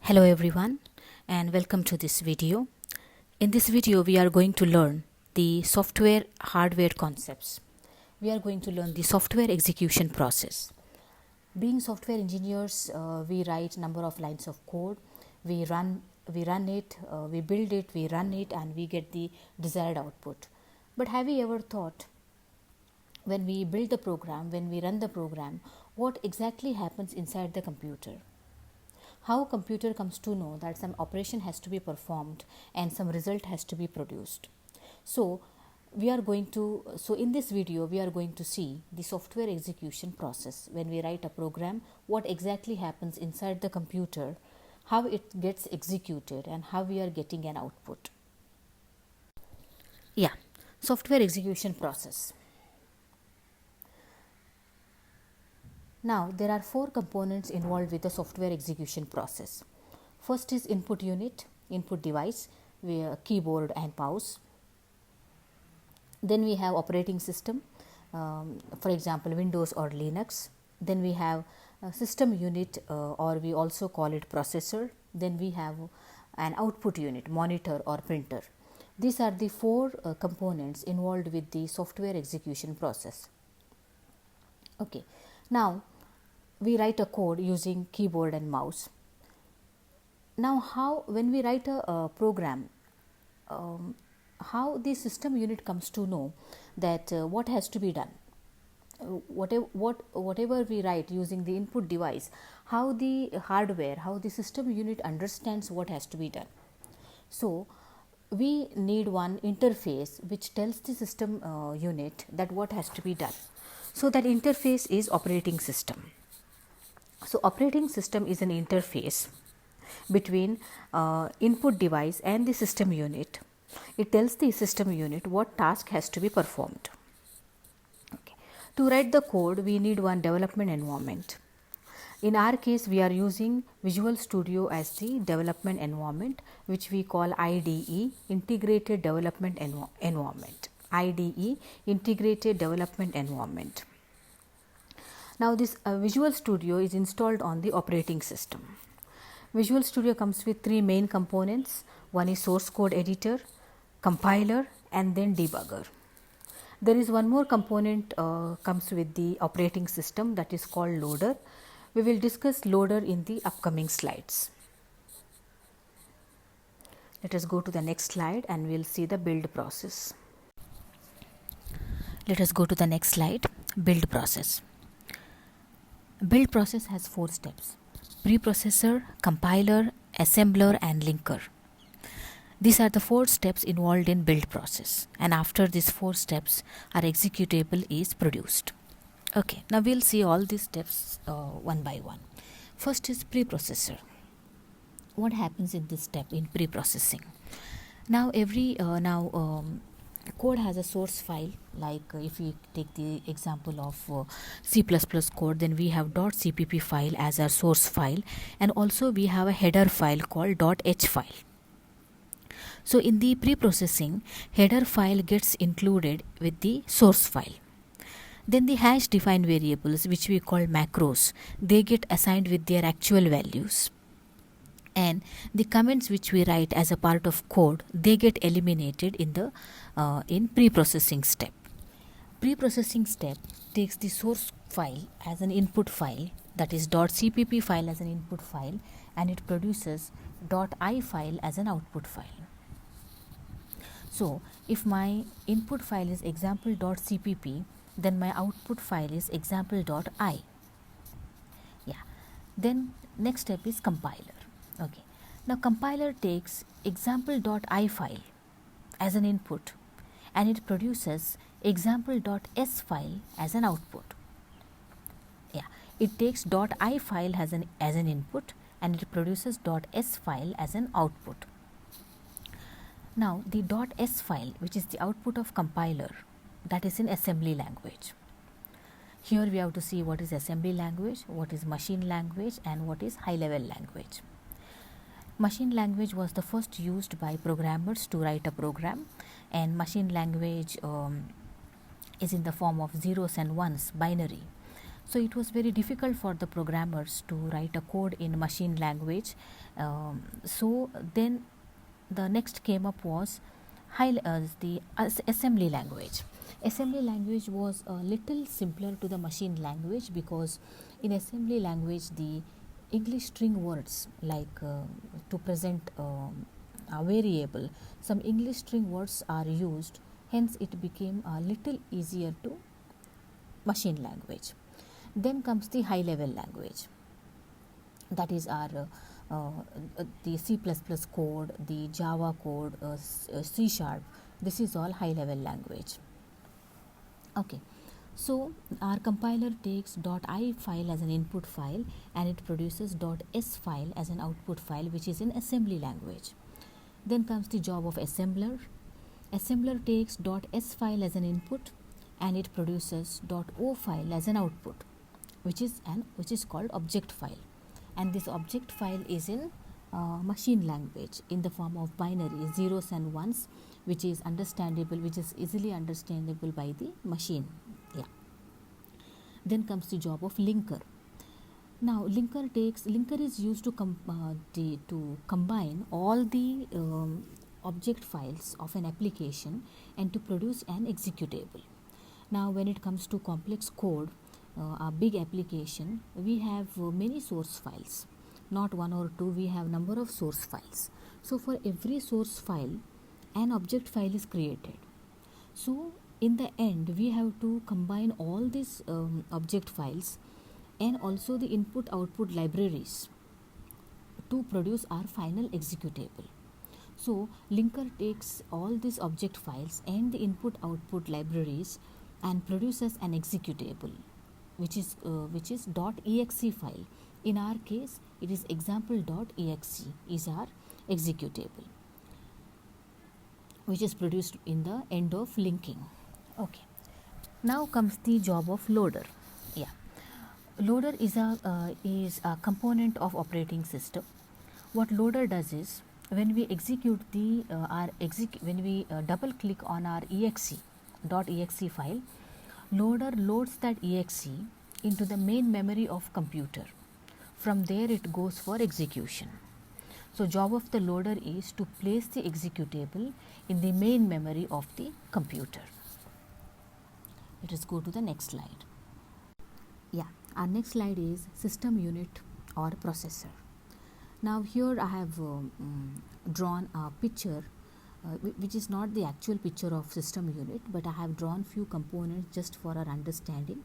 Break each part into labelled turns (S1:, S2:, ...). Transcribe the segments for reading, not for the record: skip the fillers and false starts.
S1: Hello everyone and welcome to this video. In this video we are going to learn the software hardware concepts. We are going to learn the software execution process. Being software engineers, we write number of lines of code, we run it, we build it, we run it, and we get the desired output. But have you ever thought, when we build the program, when we run the program, what exactly happens inside the computer? How a computer comes to know that some operation has to be performed and some result has to be produced? So in this video we are going to see the software execution process. When we write a program, what exactly happens inside the computer, how it gets executed, and how we are getting an output. Software execution process. Now, there are four components involved with the software execution process. First is input unit, input device, keyboard and mouse. Then we have operating system, for example Windows or Linux. Then we have system unit, or we also call it processor. Then we have an output unit, monitor or printer. These are the four components involved with the software execution process. Okay. Now, we write a code using keyboard and mouse. Now, when we write a program, how the system unit comes to know that what has to be done? Whatever we write using the input device, how the hardware, how the system unit understands what has to be done. So, we need one interface which tells the system unit that what has to be done. So that interface is operating system. So operating system is an interface between input device and the system unit. It tells the system unit what task has to be performed. Okay. To write the code, we need one development environment. In our case, we are using Visual Studio as the development environment, which we call IDE, Integrated Development Environment. IDE, Integrated Development Environment. Now this Visual Studio is installed on the operating system. Visual Studio comes with three main components. One is source code editor, compiler, and then debugger. There is one more component comes with the operating system, that is called loader. We will discuss loader in the upcoming slides. Let us go to the next slide and we will see the build process. Let us go to the next slide, build process. Build process has four steps: preprocessor, compiler, assembler, and linker. These are the four steps involved in build process, and after these four steps, our executable is produced. Okay, now we'll see all these steps one by one. First is preprocessor. What happens in this step in preprocessing? Now code has a source file. Like if we take the example of C++ code, then we have .cpp file as our source file, and also we have a header file called .h file. So in the preprocessing, header file gets included with the source file. Then the hash defined variables, which we call macros, they get assigned with their actual values. And the comments which we write as a part of code, they get eliminated in the in preprocessing step. Preprocessing step takes the source file as an input file, that is .cpp file as an input file, and it produces .i file as an output file. So if my input file is example.cpp, then my output file is example.i. Then next step is compiler. Okay. Now compiler takes example.i file as an input, and it produces example.s file as an output. It takes .i file as an input, and it produces .s file as an output. Now the .s file, which is the output of compiler, that is in assembly language. Here we have to see what is assembly language, what is machine language, and what is high level language. Machine language was the first used by programmers to write a program, and machine language is in the form of zeros and ones, binary. So it was very difficult for the programmers to write a code in machine language. So then the next came up was the assembly language. Assembly language was a little simpler to the machine language, because in assembly language the English string words, like to present a variable, some English string words are used, hence it became a little easier to machine language. Then comes the high level language, that is our the C++ code, the Java code, C Sharp. This is all high level language. Okay, so our compiler takes .i file as an input file, and it produces .s file as an output file, which is in assembly language. Then comes the job of assembler. Assembler takes .s file as an input, and it produces .o file as an output, which is called object file. And this object file is in machine language in the form of binary zeros and ones, which is easily understandable by the machine. Yeah. Then comes the job of linker. Now linker is used to combine all the object files of an application and to produce an executable. Now when it comes to complex code, a big application, we have many source files, not one or two, we have number of source files. So for every source file, an object file is created. So in the end, we have to combine all these object files and also the input output libraries to produce our final executable. So linker takes all these object files and the input output libraries and produces an executable, which is .exe file. In our case, it is example.exe is our executable, which is produced in the end of linking. Okay. Now comes the job of loader. Yeah. Loader is a component of operating system. What loader does is, when we execute the when we double click on our .exe file, loader loads that exe into the main memory of computer. From there it goes for execution. So job of the loader is to place the executable in the main memory of the computer. Let us go to the next slide. Yeah, our next slide is system unit or processor. Now here I have drawn a picture which is not the actual picture of system unit, but I have drawn few components just for our understanding,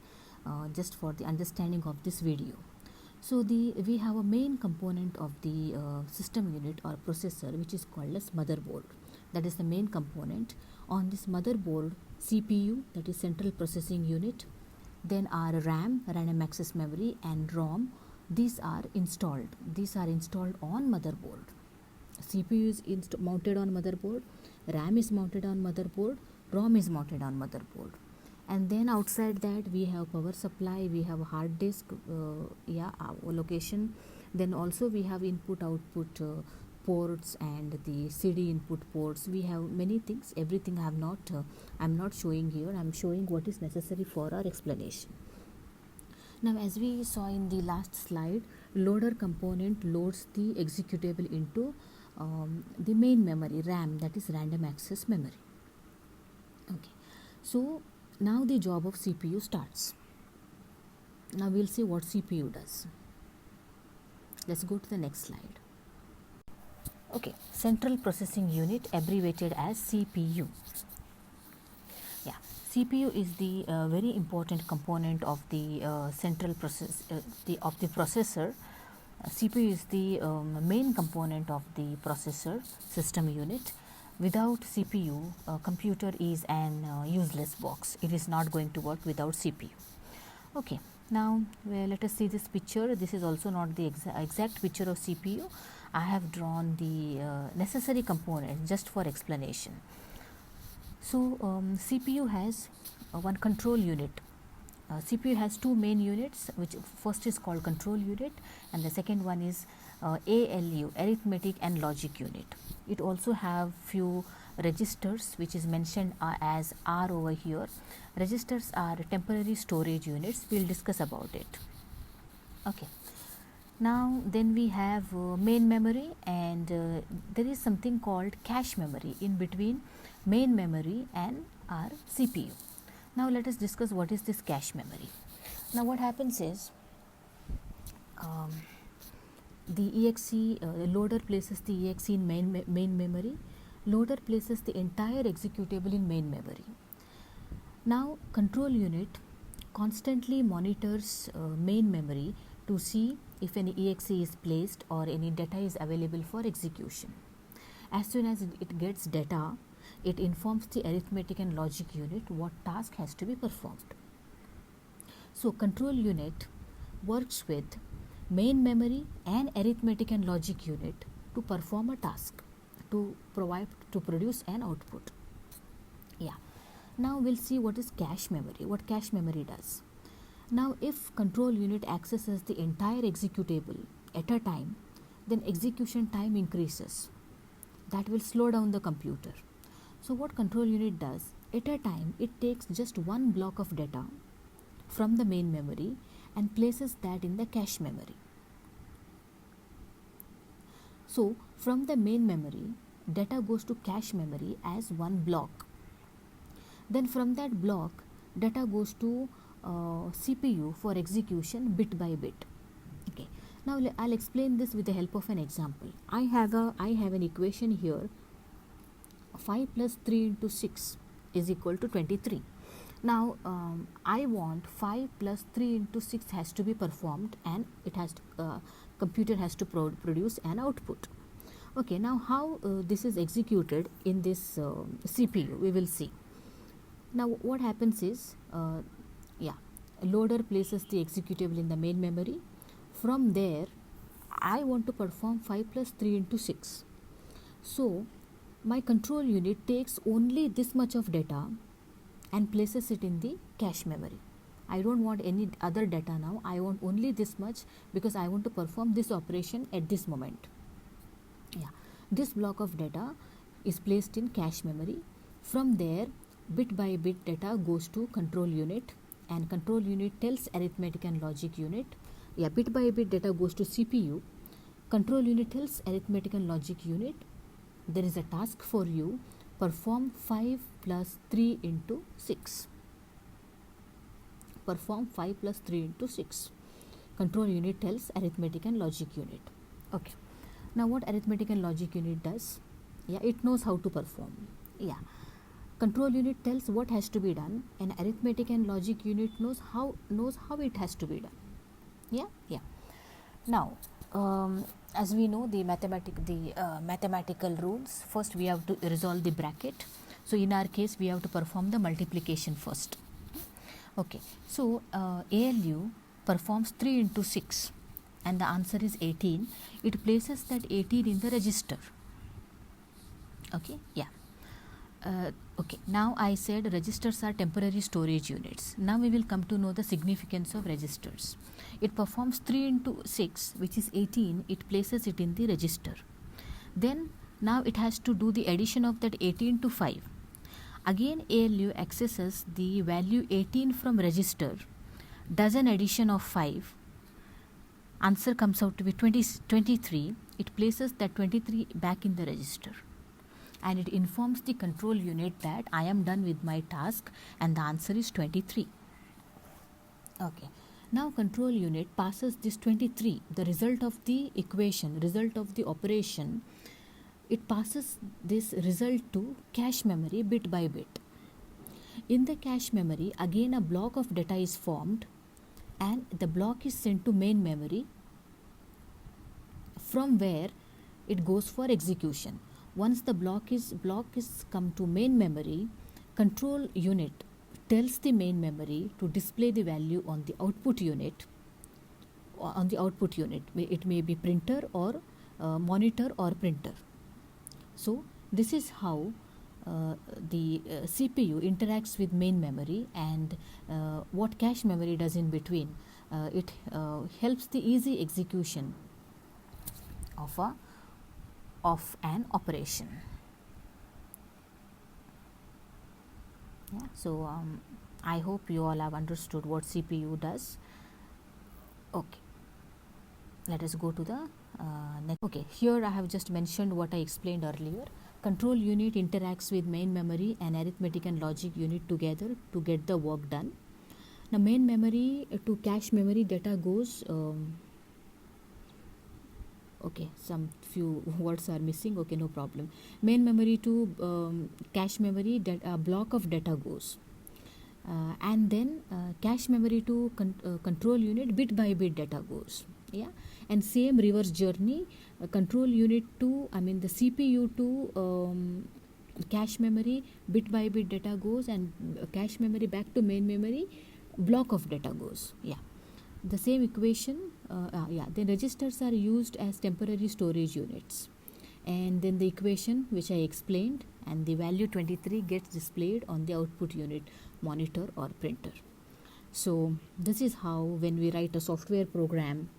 S1: just for the understanding of this video. So we have a main component of the system unit or processor, which is called as motherboard. That is the main component. On this motherboard, CPU, that is central processing unit, then our RAM, random access memory, and ROM, these are installed. These are installed on motherboard. CPU is mounted on motherboard, RAM is mounted on motherboard, ROM is mounted on motherboard. And then outside that we have power supply, we have hard disk location. Then also we have input output ports and the CD input ports. We have many things. Everything I am not showing here. I am showing what is necessary for our explanation. Now as we saw in the last slide, loader component loads the executable into the main memory, RAM, that is random access memory. Okay, so now the job of CPU starts. Now we'll see what CPU does. Let's go to the next slide. Okay, central processing unit, abbreviated as CPU. Yeah, CPU is the very important component of the central process of the processor. CPU is the main component of the processor system unit. Without CPU, computer is an useless box. It is not going to work without CPU. Okay, now let us see this picture. This is also not the exact picture of CPU. I have drawn the necessary components just for explanation. So CPU has one control unit. CPU has two main units, which first is called control unit and the second one is ALU, arithmetic and logic unit. It also have few registers, which is mentioned as R over here. Registers are temporary storage units. We'll discuss about it. Okay. Now then we have main memory, and there is something called cache memory in between main memory and our CPU. Now let us discuss what is this cache memory. Now what happens is, the exe loader places the exe in main memory. Loader places the entire executable in main memory. Now control unit constantly monitors main memory to see if any exe is placed or any data is available for execution. As soon as it gets data, it informs the arithmetic and logic unit what task has to be performed. So control unit works with main memory and arithmetic and logic unit to perform a task, to produce an output. Yeah. Now we'll see what is cache memory, what cache memory does. Now if control unit accesses the entire executable at a time, then execution time increases. That will slow down the computer. So what control unit does, at a time it takes just one block of data from the main memory and places that in the cache memory. So from the main memory, data goes to cache memory as one block. Then from that block, data goes to CPU for execution bit by bit. Okay. Now I'll explain this with the help of an example. I have an equation here. 5 plus 3 into 6 is equal to 23. Now I want 5 plus 3 into 6 has to be performed, and it has to, computer has to produce an output. Okay. Now how this is executed in this CPU, we will see. Now what happens is, loader places the executable in the main memory. From there, I want to perform 5 plus 3 into 6. So my control unit takes only this much of data and places it in the cache memory. I don't want any other data now. I want only this much because I want to perform this operation at this moment. Yeah. This block of data is placed in cache memory. From there, bit by bit data goes to control unit, and control unit tells arithmetic and logic unit. Yeah, bit by bit data goes to CPU. Control unit tells arithmetic and logic unit, there is a task for you, perform 5 plus 3 into 6. Perform 5 plus 3 into 6. Control unit tells arithmetic and logic unit. Okay. Now what arithmetic and logic unit does? Yeah, it knows how to perform. Yeah. Control unit tells what has to be done, and arithmetic and logic unit knows how it has to be done. Yeah. Now as we know the mathematical rules, first we have to resolve the bracket. So in our case we have to perform the multiplication first. Okay. So ALU performs 3 into 6 and the answer is 18. It places that 18 in the register. Okay. Yeah. Okay, now I said registers are temporary storage units. Now we will come to know the significance of registers. It performs 3 into 6, which is 18. It places it in the register. Then now it has to do the addition of that 18 to 5. Again ALU accesses the value 18 from register, does an addition of 5. Answer comes out to be 23. It places that 23 back in the register, and it informs the control unit that I am done with my task, and the answer is 23. Okay. Now control unit passes this 23, the result of the equation, result of the operation, it passes this result to cache memory bit by bit. In the cache memory, again a block of data is formed, and the block is sent to main memory, from where it goes for execution. Once the block is come to main memory, control unit tells the main memory to display the value on the output unit. It may be printer or monitor or printer. So this is how the CPU interacts with main memory, and what cache memory does in between. It helps the easy execution of an operation. Yeah, so I hope you all have understood what CPU does. Okay, let us go to the next. Okay, here I have just mentioned what I explained earlier. Control unit interacts with main memory and arithmetic and logic unit together to get the work done. Now main memory to cache memory data goes okay, some few words are missing. Okay, no problem. Main memory to cache memory, block of data goes, and then cache memory to control unit, bit by bit data goes. Yeah, and same reverse journey, control unit to, I mean the CPU to cache memory, bit by bit data goes, and cache memory back to main memory, block of data goes. Yeah, the same equation. Yeah, the registers are used as temporary storage units, and then the equation which I explained, and the value 23 gets displayed on the output unit monitor or printer. So this is how, when we write a software program,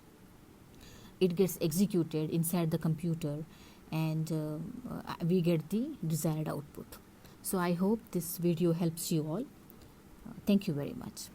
S1: it gets executed inside the computer, and we get the desired output. So I hope this video helps you all. Thank you very much.